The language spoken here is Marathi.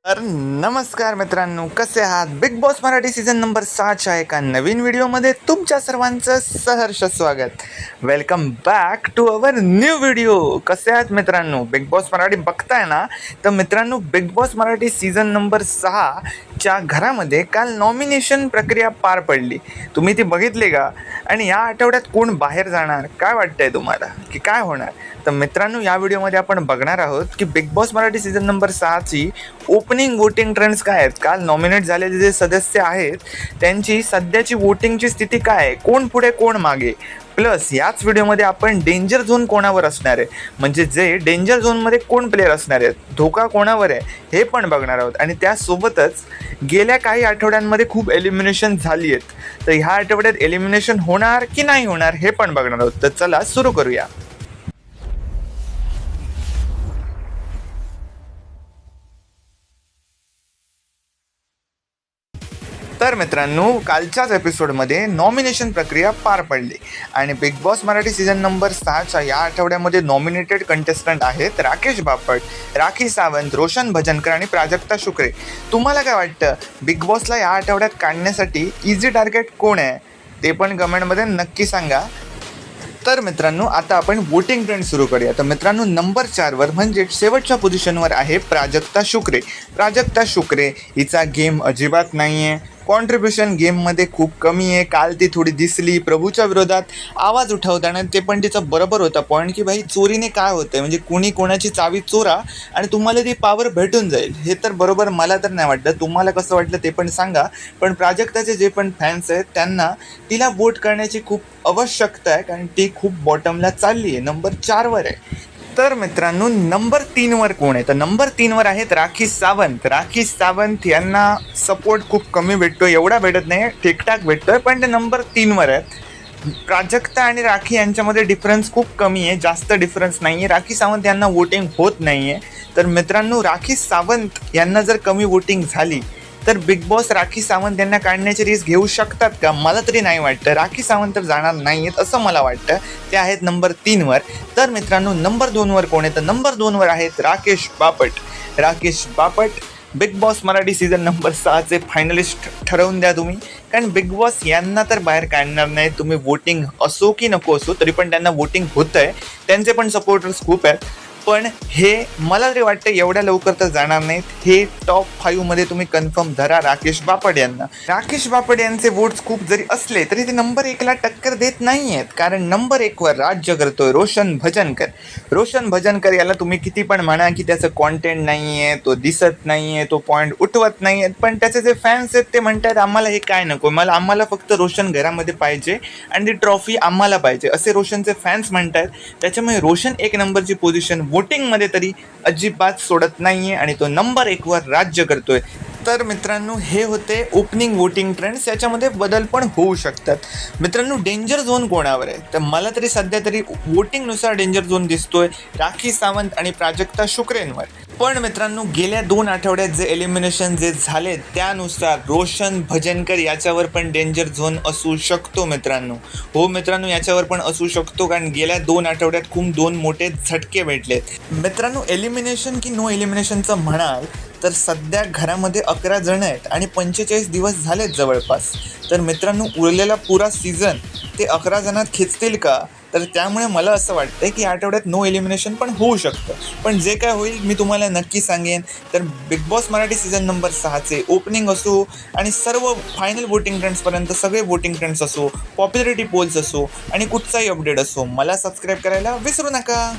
तर नमस्कार मित्रांनो, कसे आहात? Bigg boss Marathi season number 6च्या एका नवीन व्हिडिओमध्ये तुमच्या सर्वांचं सहर्ष स्वागत. Welcome back to our new video. कसे आहात मित्रांनो? बिग बॉस मराठी बघताय ना? तर मित्रांनो, Bigg boss Marathi season number 6च्या घरामध्ये काल नॉमिनेशन प्रक्रिया पार पडली. तुम्ही ती बघितली का? आणि या आठवड्यात कोण बाहेर जाणार, काय वाटतंय तुम्हाला की काय होणार? तर मित्रांनो, या व्हिडिओमध्ये आपण बघणार आहोत की Bigg boss Marathi season number 6ची ओपनिंग वोटिंग ट्रेंड्स काय आहेत, काल नॉमिनेट झालेले जे सदस्य आहेत त्यांची सध्याची वोटिंगची स्थिती काय आहे, कोण पुढे कोण मागे, प्लस याच व्हिडिओमध्ये आपण डेंजर झोन कोणावर असणार आहे, म्हणजे जे डेंजर झोनमध्ये कोण प्लेयर असणार आहेत, धोका कोणावर आहे हे पण बघणार आहोत. आणि त्यासोबतच गेल्या काही आठवड्यांमध्ये खूप एलिमिनेशन झाली आहेत, तर ह्या आठवड्यात एलिमिनेशन होणार की नाही होणार हे पण बघणार आहोत. तर चला सुरू करूया. तर मित्रांनो, कालच्याच एपिसोडमध्ये नॉमिनेशन प्रक्रिया पार पडली आणि Bigg boss Marathi season number 6च्या या आठवड्यामध्ये नॉमिनेटेड कंटेस्टंट आहेत राकेश बापट, राखी सावंत, रोशन भजनकर आणि प्राजक्ता शुक्रे. तुम्हाला काय वाटतं, बिग बॉसला या आठवड्यात काढण्यासाठी इझी टार्गेट कोण आहे ते पण कमेंटमध्ये नक्की सांगा. तर मित्रांनो, आता आपण वोटिंग ट्रेंड सुरू करूया. तर मित्रांनो, नंबर 4वर म्हणजे शेवटच्या पोझिशनवर आहे प्राजक्ता शुक्रे. प्राजक्ता शुक्रे हिचा गेम अजिबात नाही आहे, कॉन्ट्रीब्युशन गेममध्ये खूप कमी आहे. काल ती थोडी दिसली प्रभूच्या विरोधात आवाज उठवताना, ते पण तिचं बरोबर होता पॉईंट की भाई चोरीने काय होतं, म्हणजे कुणी कोणाची चावी चोरा आणि तुम्हाला ती पावर भेटून जाईल. हे तर बरोबर मला तर नाही वाटतं, तुम्हाला कसं वाटलं ते पण सांगा. पण प्राजक्ताचे जे पण फॅन्स आहेत त्यांना तिला वोट करण्याची खूप आवश्यकता आहे, कारण ती खूप बॉटमला चालली आहे, नंबर 4वर आहे. तर मित्रांनो, नंबर 3वर कोण आहे? तर नंबर 3वर आहेत राखी सावंत. राखी सावंत यांना सपोर्ट खूप कमी भेटतो, एवढा भेटत नाही, ठीकठाक भेटतोय, पण ते नंबर 3वर आहेत. प्राजक्ता आणि राखी यांच्यामध्ये डिफरन्स खूप कमी आहे, जास्त डिफरन्स नाही आहे. राखी सावंत यांना वोटिंग होत नाही आहे. तर मित्रांनो, राखी सावंत यांना जर कमी वोटिंग झाली तर बिग बॉस राखी सावंत यांना काढण्याची रिस्क घेऊ शकतात का? मला तरी नाही वाटतं. राखी सावंत तर जाणार नाही आहेत असं मला वाटतं. ते आहेत नंबर 3वर. तर मित्रांनो, नंबर 2वर कोण आहे? तर नंबर 2वर आहेत Rakesh Bapat. Rakesh Bapat Bigg boss Marathi season number 6चे फायनलिस्ट ठरवून द्या तुम्ही, कारण बिग बॉस यांना तर बाहेर काढणार नाही. तुम्ही वोटिंग असो की नको असो तरी पण त्यांना वोटिंग होतं आहे, त्यांचे पण सपोर्टर्स खूप आहेत. पण हे मला तरी वाटतं एवढ्या लवकर तर जाणार नाहीत. हे टॉप 5मध्ये तुम्ही कन्फर्म धरा राकेश बापट यांना. राकेश बापट यांचे वोट्स खूप जरी असले तरी ते नंबर 1ला टक्कर देत नाही आहेत, कारण नंबर 1वर राज्य करतोय रोशन भजनकर. रोशन भजनकर याला तुम्ही किती पण म्हणा की त्याचं कॉन्टेंट नाही आहे, तो दिसत नाही आहे, तो पॉईंट उठवत नाही आहेत, पण त्याचे जे फॅन्स आहेत ते म्हणतात आम्हाला हे काय नको, आम्हाला फक्त रोशन घरामध्ये पाहिजे आणि ती ट्रॉफी आम्हाला पाहिजे, असे रोशनचे फॅन्स म्हणतात. त्याच्यामुळे रोशन 1 नंबरची पोझिशन वोटिंगमध्ये तरी अजिबात सोडत नाही आहे आणि तो नंबर 1वर राज्य करतोय. तर मित्रांनो, हे होते ओपनिंग वोटिंग ट्रेंड्स. याच्यामध्ये बदल पण होऊ शकतात. मित्रांनो, डेंजर झोन कोणावर आहे? तर मला तरी सध्या तरी वोटिंगनुसार डेंजर झोन दिसतोय राखी सावंत आणि प्राजक्ता शुक्रेंवर. पण मित्रांनो, गेल्या 2 आठवड्यात जे एलिमिनेशन जे झाले त्यानुसार रोशन भजनकर याच्यावर पण डेंजर झोन असू शकतो मित्रांनो. हो मित्रांनो, याच्यावर पण असू शकतो, कारण गेल्या 2 आठवड्यात खूप 2 मोठे झटके भेटलेत. मित्रांनो, एलिमिनेशन की नो एलिमिनेशनचं म्हणाल तर सध्या घरामध्ये 11 जण आहेत आणि 45 दिवस झालेत जवळपास. तर मित्रांनो, उरलेला पुरा सीझन ते 11 जणात खेचतील का? तर त्यामुळे मला असं वाटतं की आठवड्यात नो एलिमिनेशन पण होऊ शकतं. पण जे काय होईल मी तुम्हाला नक्की सांगेन. तर Bigg boss Marathi season number 6चे ओपनिंग असो आणि सर्व फायनल वोटिंग ट्रेंड्सपर्यंत सगळे वोटिंग ट्रेंड्स असो, पॉप्युलरिटी पोल्स असो आणि कुठचाही अपडेट असो, मला सबस्क्राईब करायला विसरू नका.